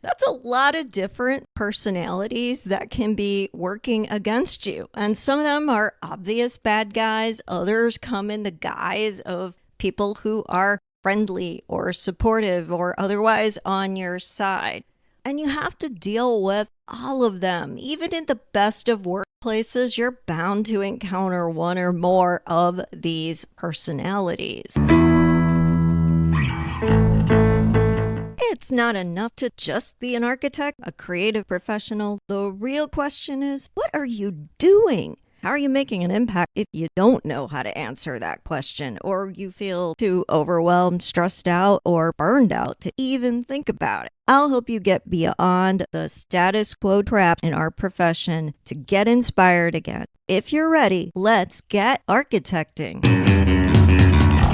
That's a lot of different personalities that can be working against you. And some of them are obvious bad guys. Others come in the guise of people who are friendly or supportive or otherwise on your side. And you have to deal with all of them. Even in the best of workplaces, you're bound to encounter one or more of these personalities. It's not enough to just be an architect, a creative professional. The real question is, what are you doing? How are you making an impact if you don't know how to answer that question, or you feel too overwhelmed, stressed out, or burned out to even think about it? I'll help you get beyond the status quo trap in our profession to get inspired again. If you're ready, let's get architecting.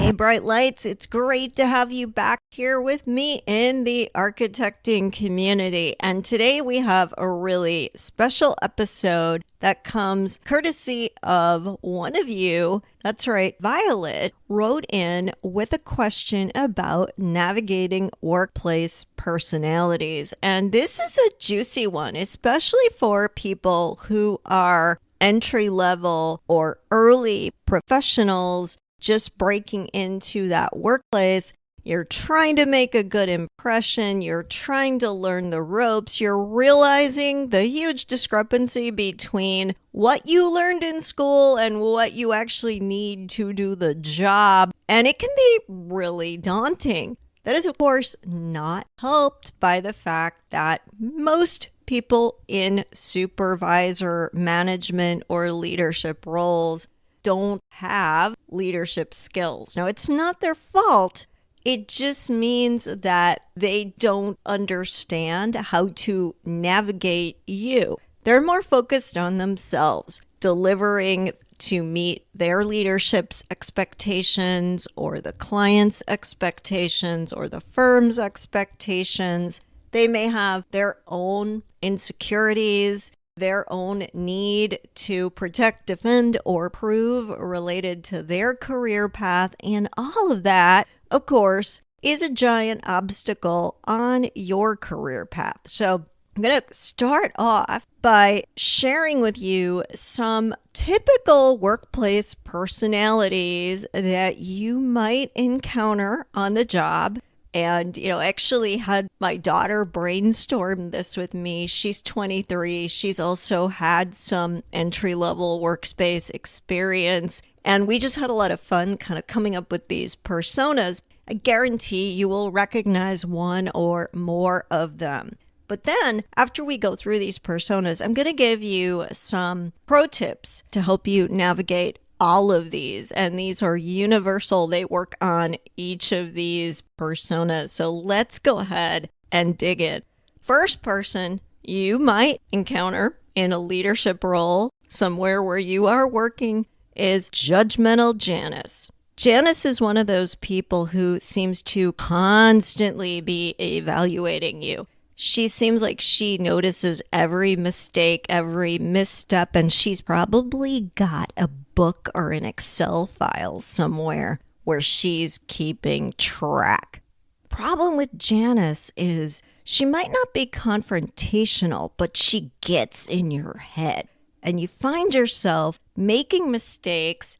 Hey, Bright Lights, it's great to have you back here with me in the architecting community. And today we have a really special episode that comes courtesy of one of you. That's right, Violet wrote in with a question about navigating workplace personalities. And this is a juicy one, especially for people who are entry level or early professionals just breaking into that workplace. You're trying to make a good impression. You're trying to learn the ropes. You're realizing the huge discrepancy between what you learned in school and what you actually need to do the job. And it can be really daunting. That is, of course, not helped by the fact that most people in supervisor, management, or leadership roles don't have leadership skills. Now, it's not their fault. It just means that they don't understand how to navigate you. They're more focused on themselves, delivering to meet their leadership's expectations or the client's expectations or the firm's expectations. They may have their own insecurities, their own need to protect, defend, or prove related to their career path. And all of that, of course, is a giant obstacle on your career path. So I'm going to start off by sharing with you some typical workplace personalities that you might encounter on the job. And, actually had my daughter brainstorm this with me. She's 23. She's also had some entry-level workspace experience. And we just had a lot of fun kind of coming up with these personas. I guarantee you will recognize one or more of them. But then after we go through these personas, I'm going to give you some pro tips to help you navigate all of these, and these are universal. They work on each of these personas. So let's go ahead and dig in. First person you might encounter in a leadership role somewhere where you are working is judgmental Janice. Janice is one of those people who seems to constantly be evaluating you. She seems like she notices every mistake, every misstep, and she's probably got a book or an Excel file somewhere where she's keeping track. Problem with Janice is she might not be confrontational, but she gets in your head. And you find yourself making mistakes,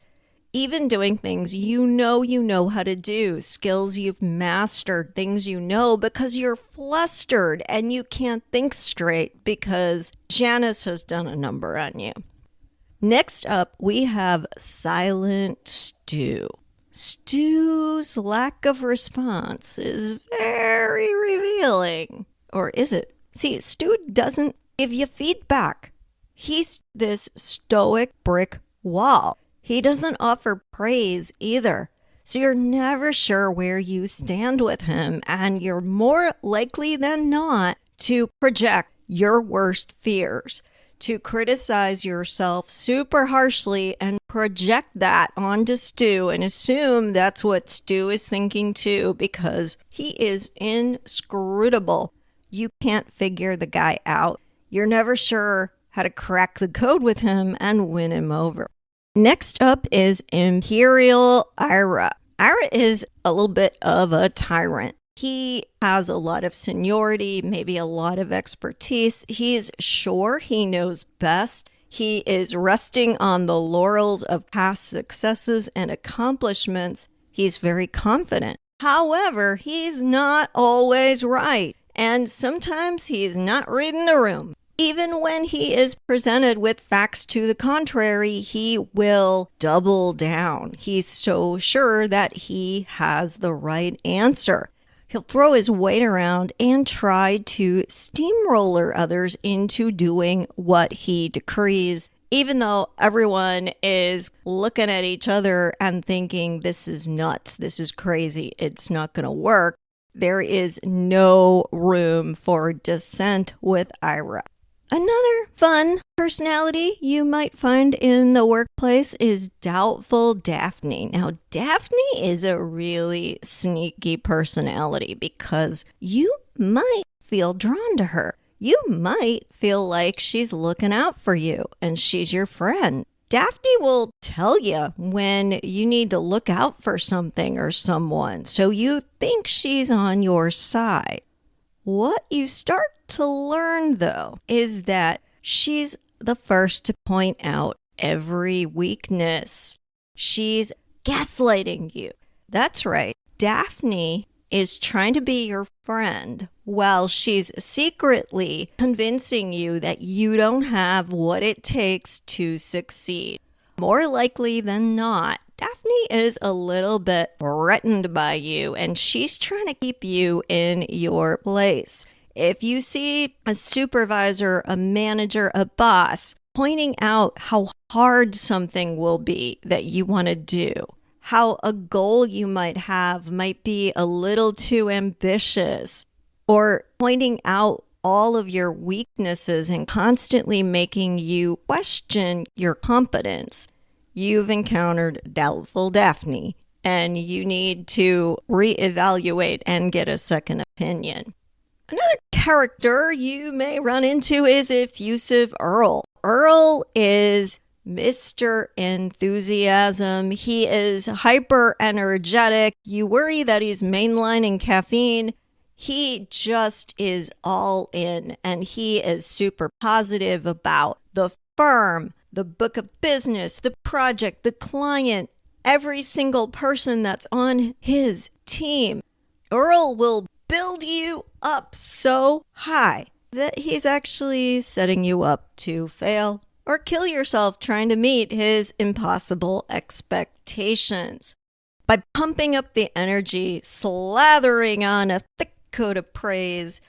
even doing things you know how to do, skills you've mastered, things you know, because you're flustered and you can't think straight because Janice has done a number on you. Next up, we have Silent Stu. Stu's lack of response is very revealing. Or is it? See, Stu doesn't give you feedback. He's this stoic brick wall. He doesn't offer praise either. So you're never sure where you stand with him, and you're more likely than not to project your worst fears, to criticize yourself super harshly and project that onto Stu and assume that's what Stu is thinking too, because he is inscrutable. You can't figure the guy out. You're never sure how to crack the code with him and win him over. Next up is Imperial Ira. Ira is a little bit of a tyrant. He has a lot of seniority, maybe a lot of expertise. He's sure he knows best. He is resting on the laurels of past successes and accomplishments. He's very confident. However, he's not always right, and sometimes he's not reading the room. Even when he is presented with facts to the contrary, he will double down. He's so sure that he has the right answer. He'll throw his weight around and try to steamroller others into doing what he decrees, even though everyone is looking at each other and thinking, this is nuts, this is crazy, it's not going to work. There is no room for dissent with Ira. Another fun personality you might find in the workplace is doubtful Daphne. Now, Daphne is a really sneaky personality because you might feel drawn to her. You might feel like she's looking out for you and she's your friend. Daphne will tell you when you need to look out for something or someone, so you think she's on your side. What you start to learn, though, is that she's the first to point out every weakness. She's gaslighting you. That's right. Daphne is trying to be your friend while she's secretly convincing you that you don't have what it takes to succeed. More likely than not, Daphne is a little bit threatened by you, and she's trying to keep you in your place. If you see a supervisor, a manager, a boss pointing out how hard something will be that you want to do, how a goal you might have might be a little too ambitious, or pointing out all of your weaknesses and constantly making you question your competence, you've encountered doubtful Daphne, and you need to reevaluate and get a second opinion. Another character you may run into is effusive Earl. Earl is Mr. Enthusiasm. He is hyper energetic. You worry that he's mainlining caffeine. He just is all in, and he is super positive about the firm, the book of business, the project, the client, every single person that's on his team. Earl will build you up so high that he's actually setting you up to fail or kill yourself trying to meet his impossible expectations. By pumping up the energy, slathering on a thick coat of praise,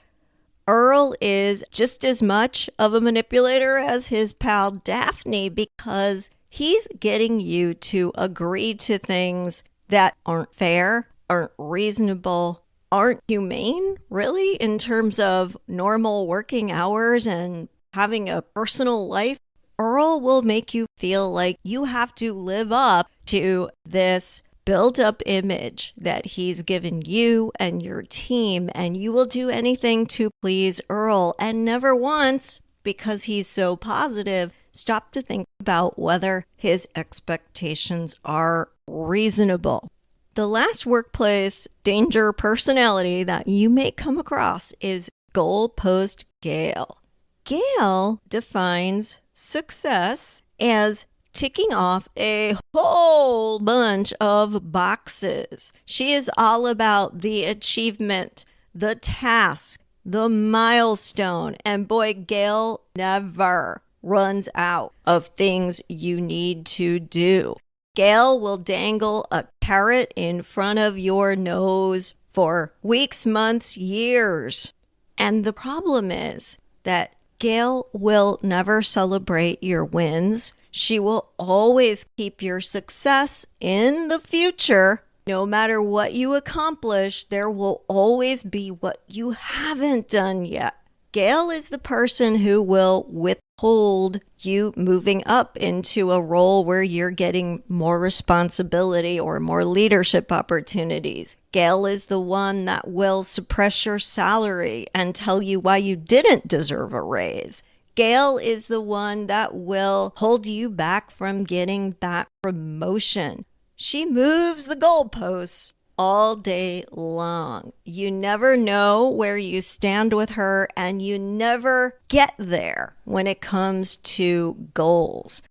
Earl is just as much of a manipulator as his pal Daphne because he's getting you to agree to things that aren't fair, aren't reasonable, aren't humane, really, in terms of normal working hours and having a personal life. Earl will make you feel like you have to live up to this built-up image that he's given you and your team, and you will do anything to please Earl, and never once, because he's so positive, stop to think about whether his expectations are reasonable. The last workplace danger personality that you may come across is goalpost Gail. Gail defines success as ticking off a whole bunch of boxes. She is all about the achievement, the task, the milestone, and boy, Gail never runs out of things you need to do. Gail will dangle a carrot in front of your nose for weeks, months, years. And the problem is that Gail will never celebrate your wins. She will always keep your success in the future. No matter what you accomplish, there will always be what you haven't done yet. Gail is the person who will withhold you moving up into a role where you're getting more responsibility or more leadership opportunities. Gail is the one that will suppress your salary and tell you why you didn't deserve a raise. Gail is the one that will hold you back from getting that promotion. She moves the goalposts all day long. You never know where you stand with her, and you never get there when it comes to goals.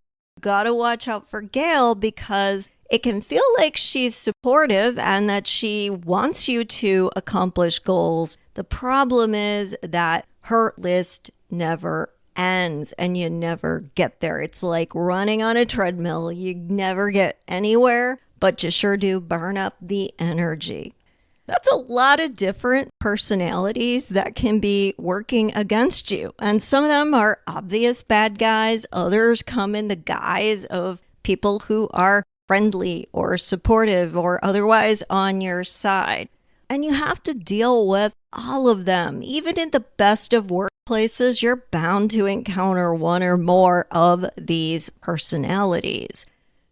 Gotta watch out for Gail, because it can feel like she's supportive and that she wants you to accomplish goals. The problem is that her list never ends and you never get there. It's like running on a treadmill. You never get anywhere, but you sure do burn up the energy. That's a lot of different personalities that can be working against you. And some of them are obvious bad guys. Others come in the guise of people who are friendly or supportive or otherwise on your side. And you have to deal with all of them. Even in the best of workplaces, you're bound to encounter one or more of these personalities.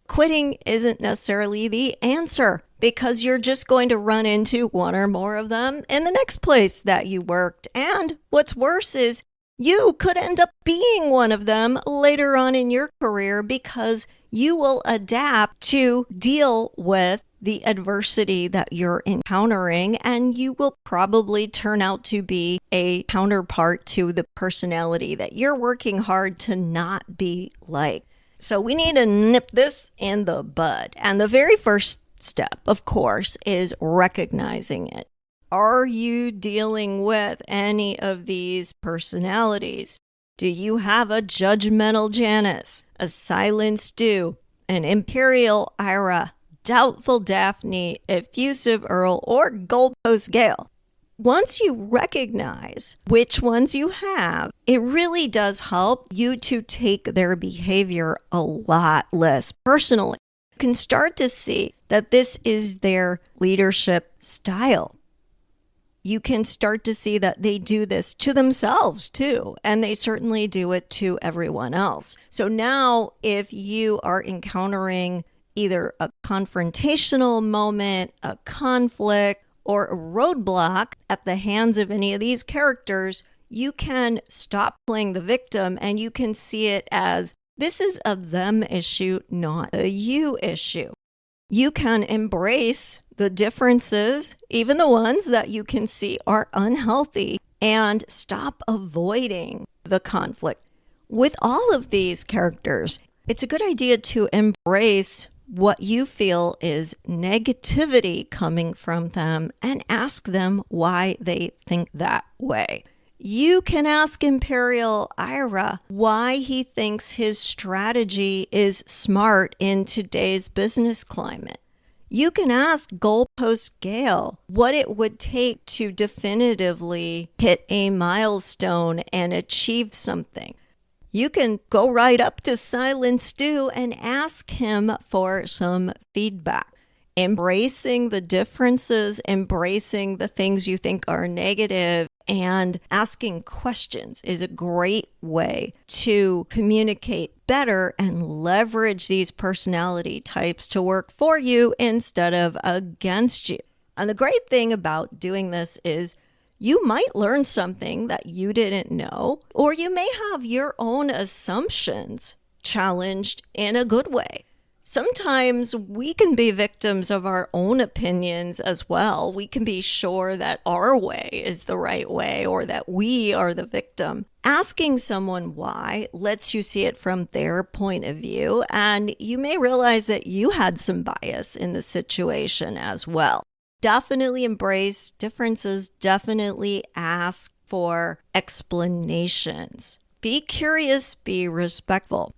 Quitting isn't necessarily the answer, because you're just going to run into one or more of them in the next place that you worked. And what's worse is you could end up being one of them later on in your career, because you will adapt to deal with the adversity that you're encountering, and you will probably turn out to be a counterpart to the personality that you're working hard to not be like. So we need to nip this in the bud. And the very first step, of course, is recognizing it. Are you dealing with any of these personalities? Do you have a judgmental Janice, a silent Stu, an imperial Ira, doubtful Daphne, effusive Earl, or goalpost Gale? Once you recognize which ones you have, it really does help you to take their behavior a lot less personally. You can start to see that this is their leadership style. You can start to see that they do this to themselves too, and they certainly do it to everyone else. So now if you are encountering either a confrontational moment, a conflict, or a roadblock at the hands of any of these characters, you can stop playing the victim and you can see it as this is a them issue, not a you issue. You can embrace the differences, even the ones that you can see are unhealthy, and stop avoiding the conflict. With all of these characters, it's a good idea to embrace what you feel is negativity coming from them and ask them why they think that way. You can ask Imperial Ira why he thinks his strategy is smart in today's business climate. You can ask Goalpost Gale what it would take to definitively hit a milestone and achieve something. You can go right up to Silent Stu and ask him for some feedback. Embracing the differences, embracing the things you think are negative, and asking questions is a great way to communicate better and leverage these personality types to work for you instead of against you. And the great thing about doing this is you might learn something that you didn't know, or you may have your own assumptions challenged in a good way. Sometimes we can be victims of our own opinions as well. We can be sure that our way is the right way or that we are the victim. Asking someone why lets you see it from their point of view, and you may realize that you had some bias in the situation as well. Definitely embrace differences. Definitely ask for explanations. Be curious, be respectful.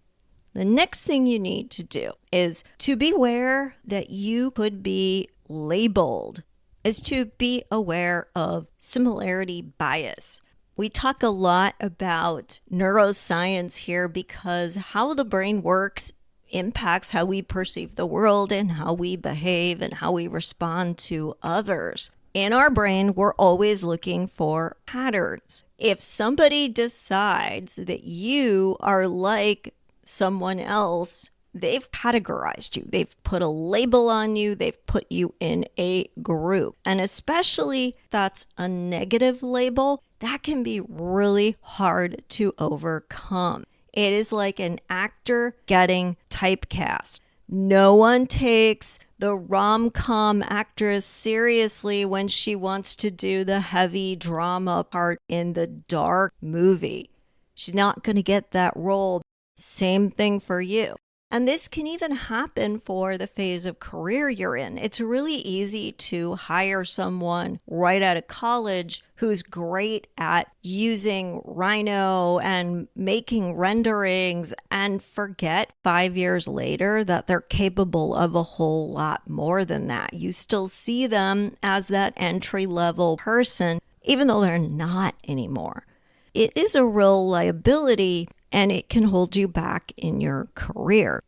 The next thing you need to do is to be aware that you could be labeled, is to be aware of similarity bias. We talk a lot about neuroscience here because how the brain works impacts how we perceive the world and how we behave and how we respond to others. In our brain, we're always looking for patterns. If somebody decides that you are like someone else, they've categorized you. They've put a label on you. They've put you in a group. And especially that's a negative label, that can be really hard to overcome. It is like an actor getting typecast. No one takes the rom-com actress seriously when she wants to do the heavy drama part in the dark movie. She's not going to get that role. Same thing for you. And this can even happen for the phase of career you're in. It's really easy to hire someone right out of college who's great at using Rhino and making renderings and forget 5 years later that they're capable of a whole lot more than that. You still see them as that entry-level person, even though they're not anymore. It is a real liability, and it can hold you back in your career.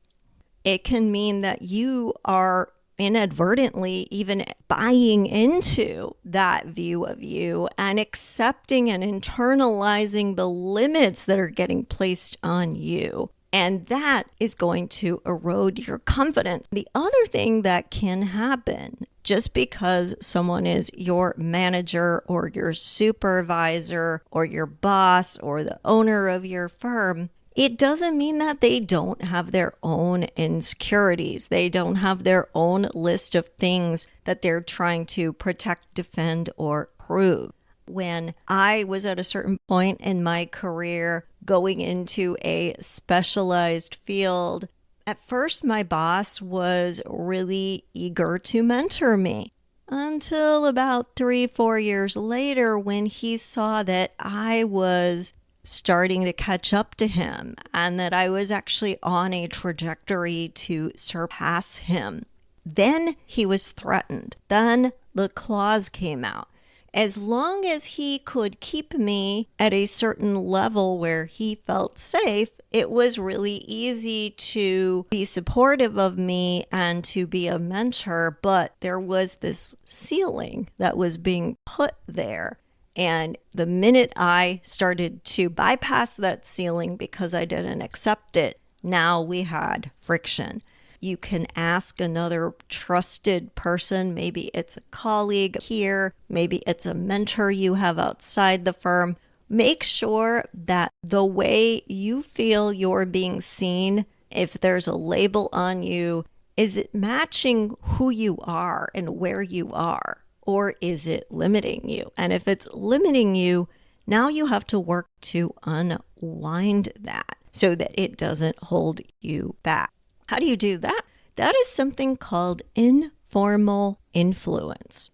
It can mean that you are inadvertently even buying into that view of you and accepting and internalizing the limits that are getting placed on you. And that is going to erode your confidence. The other thing that can happen, just because someone is your manager or your supervisor or your boss or the owner of your firm, it doesn't mean that they don't have their own insecurities. They don't have their own list of things that they're trying to protect, defend, or prove. When I was at a certain point in my career going into a specialized field, at first my boss was really eager to mentor me. Until about 3-4 years later, when he saw that I was starting to catch up to him and that I was actually on a trajectory to surpass him. Then he was threatened. Then the clause came out. As long as he could keep me at a certain level where he felt safe, it was really easy to be supportive of me and to be a mentor, but there was this ceiling that was being put there. And the minute I started to bypass that ceiling because I didn't accept it, now we had friction. You can ask another trusted person, maybe it's a colleague here, maybe it's a mentor you have outside the firm. Make sure that the way you feel you're being seen, if there's a label on you, is it matching who you are and where you are? Or is it limiting you? And if it's limiting you, now you have to work to unwind that so that it doesn't hold you back. How do you do that? That is something called informal influence.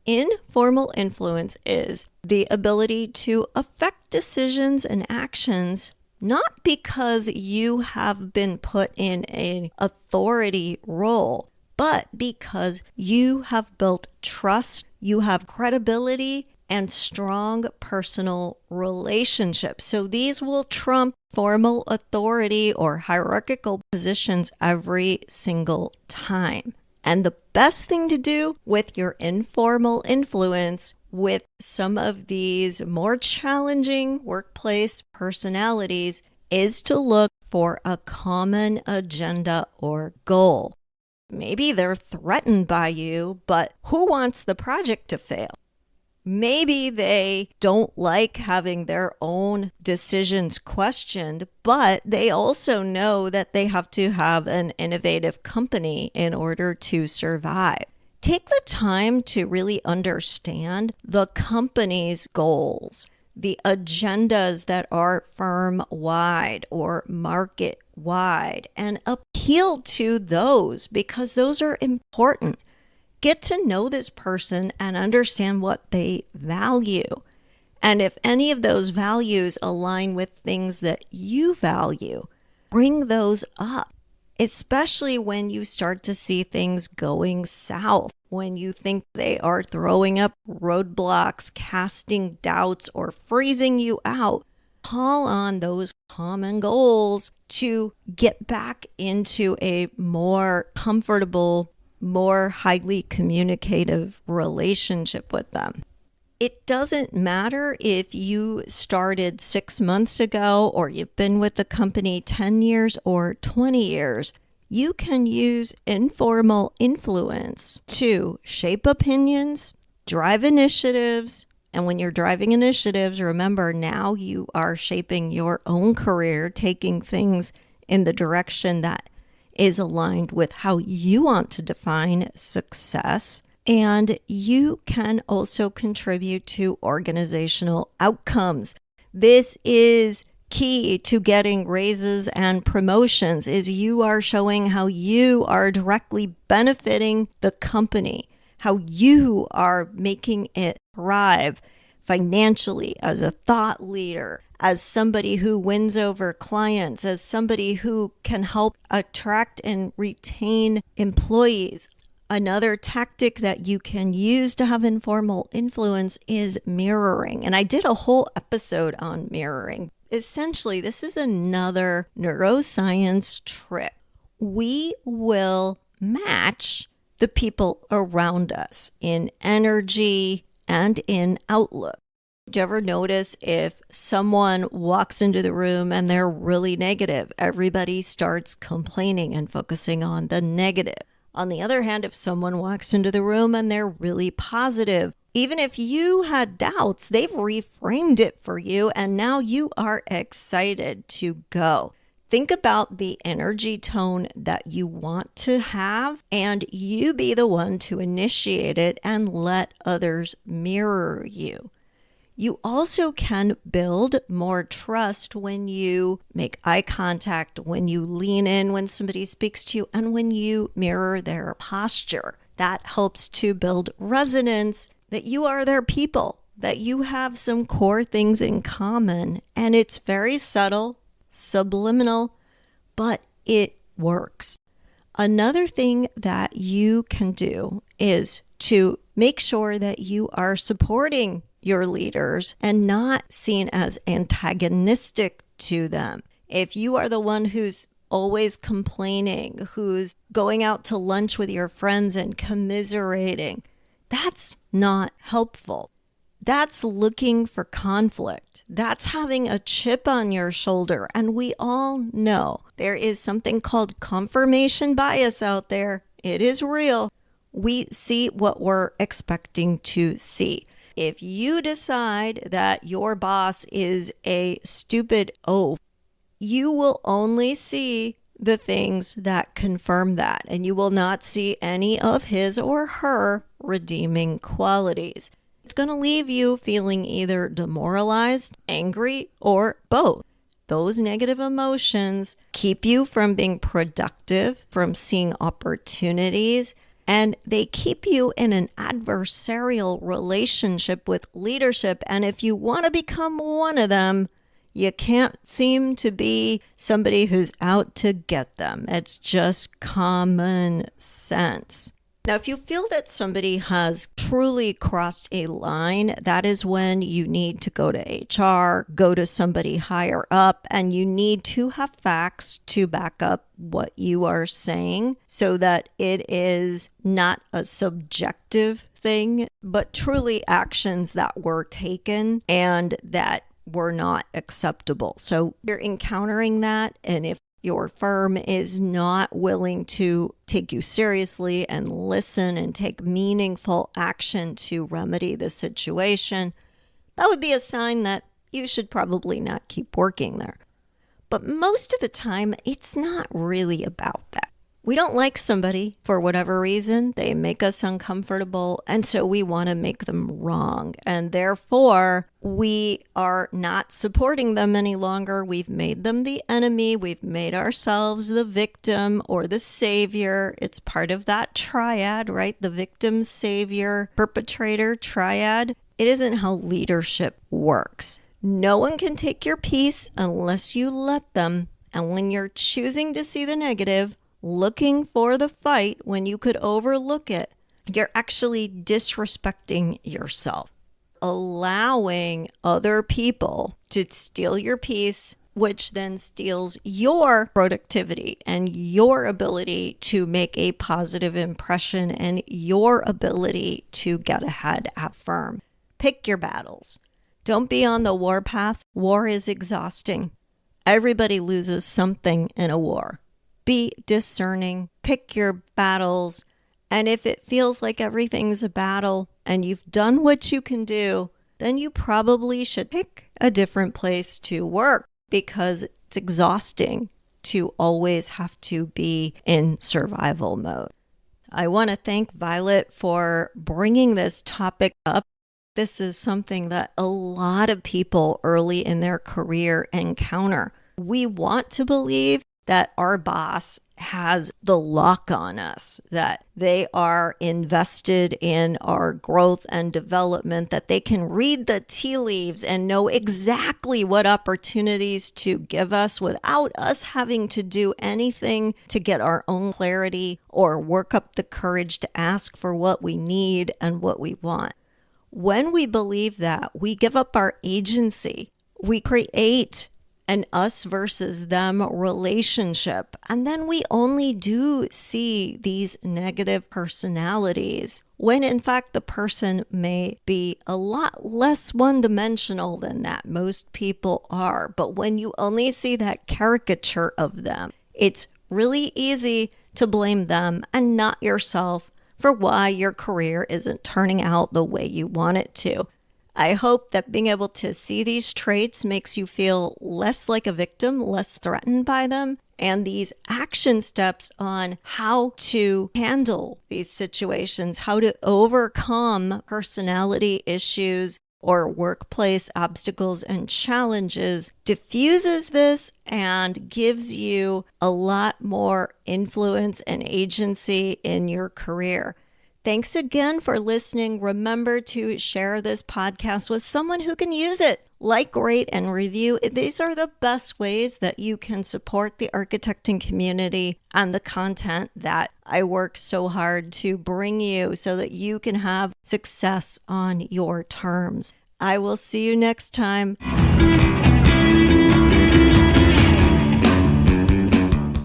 Informal influence is the ability to affect decisions and actions not because you have been put in an authority role, but because you have built trust, you have credibility, and strong personal relationships. So these will trump formal authority or hierarchical positions every single time. And the best thing to do with your informal influence with some of these more challenging workplace personalities is to look for a common agenda or goal. Maybe they're threatened by you, but who wants the project to fail? Maybe they don't like having their own decisions questioned, but they also know that they have to have an innovative company in order to survive. Take the time to really understand the company's goals, the agendas that are firm-wide or market-wide, and appeal to those because those are important. Get to know this person and understand what they value. And if any of those values align with things that you value, bring those up, especially when you start to see things going south, when you think they are throwing up roadblocks, casting doubts, or freezing you out. Call on those common goals to get back into a more comfortable, more highly communicative relationship with them. It doesn't matter if you started 6 months ago or you've been with the company 10 years or 20 years. You can use informal influence to shape opinions, drive initiatives, and when you're driving initiatives, remember now you are shaping your own career, taking things in the direction that is aligned with how you want to define success. And you can also contribute to organizational outcomes. This is key to getting raises and promotions, is you are showing how you are directly benefiting the company, how you are making it thrive financially, as a thought leader, as somebody who wins over clients, as somebody who can help attract and retain employees. Another tactic that you can use to have informal influence is mirroring. And I did a whole episode on mirroring. Essentially, this is another neuroscience trick. We will match the people around us in energy and in outlook. Do you ever notice if someone walks into the room and they're really negative, everybody starts complaining and focusing on the negative? On the other hand, if someone walks into the room and they're really positive, even if you had doubts, they've reframed it for you and now you are excited to go. Think about the energy tone that you want to have, and you be the one to initiate it and let others mirror you. You also can build more trust when you make eye contact, when you lean in when somebody speaks to you, and when you mirror their posture. That helps to build resonance, that you are their people, that you have some core things in common. And it's very subtle, subliminal, but it works. Another thing that you can do is to make sure that you are supporting your leaders and not seen as antagonistic to them. If you are the one who's always complaining, who's going out to lunch with your friends and commiserating, that's not helpful. That's looking for conflict. That's having a chip on your shoulder. And we all know there is something called confirmation bias out there. It is real. We see what we're expecting to see. If you decide that your boss is a stupid oaf, you will only see the things that confirm that, and you will not see any of his or her redeeming qualities. It's going to leave you feeling either demoralized, angry, or both. Those negative emotions keep you from being productive, from seeing opportunities, and they keep you in an adversarial relationship with leadership. And if you want to become one of them, you can't seem to be somebody who's out to get them. It's just common sense. Now, if you feel that somebody has truly crossed a line, that is when you need to go to HR, go to somebody higher up, and you need to have facts to back up what you are saying so that it is not a subjective thing, but truly actions that were taken and that were not acceptable. So you're encountering that, and if your firm is not willing to take you seriously and listen and take meaningful action to remedy the situation, that would be a sign that you should probably not keep working there. But most of the time, it's not really about that. We don't like somebody for whatever reason. They make us uncomfortable, and so we want to make them wrong. And therefore, we are not supporting them any longer. We've made them the enemy. We've made ourselves the victim or the savior. It's part of that triad, right? The victim, savior, perpetrator triad. It isn't how leadership works. No one can take your peace unless you let them. And when you're choosing to see the negative, looking for the fight when you could overlook it, you're actually disrespecting yourself, allowing other people to steal your peace, which then steals your productivity and your ability to make a positive impression and your ability to get ahead at firm. Pick your battles. Don't be on the warpath. War is exhausting. Everybody loses something in a war. Be discerning, pick your battles, and if it feels like everything's a battle and you've done what you can do, then you probably should pick a different place to work because it's exhausting to always have to be in survival mode. I want to thank Violet for bringing this topic up. This is something that a lot of people early in their career encounter. We want to believe that our boss has the lock on us, that they are invested in our growth and development, that they can read the tea leaves and know exactly what opportunities to give us without us having to do anything to get our own clarity or work up the courage to ask for what we need and what we want. When we believe that, we give up our agency. We create an us versus them relationship. And then we only do see these negative personalities when in fact the person may be a lot less one-dimensional than that. Most people are. But when you only see that caricature of them, it's really easy to blame them and not yourself for why your career isn't turning out the way you want it to. I hope that being able to see these traits makes you feel less like a victim, less threatened by them, and these action steps on how to handle these situations, how to overcome personality issues or workplace obstacles and challenges, diffuses this and gives you a lot more influence and agency in your career. Thanks again for listening. Remember to share this podcast with someone who can use it. Like, rate, and review. These are the best ways that you can support the architecting community and the content that I work so hard to bring you so that you can have success on your terms. I will see you next time.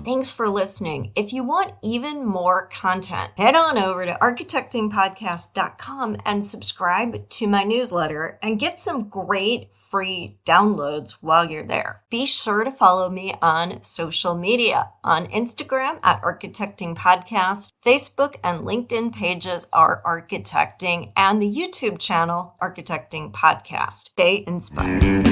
Thanks for listening. If you want even more content, head on over to architectingpodcast.com and subscribe to my newsletter and get some great free downloads while you're there. Be sure to follow me on social media. On Instagram at Architecting Podcast, Facebook and LinkedIn pages are Architecting, and the YouTube channel Architecting Podcast. Stay inspired.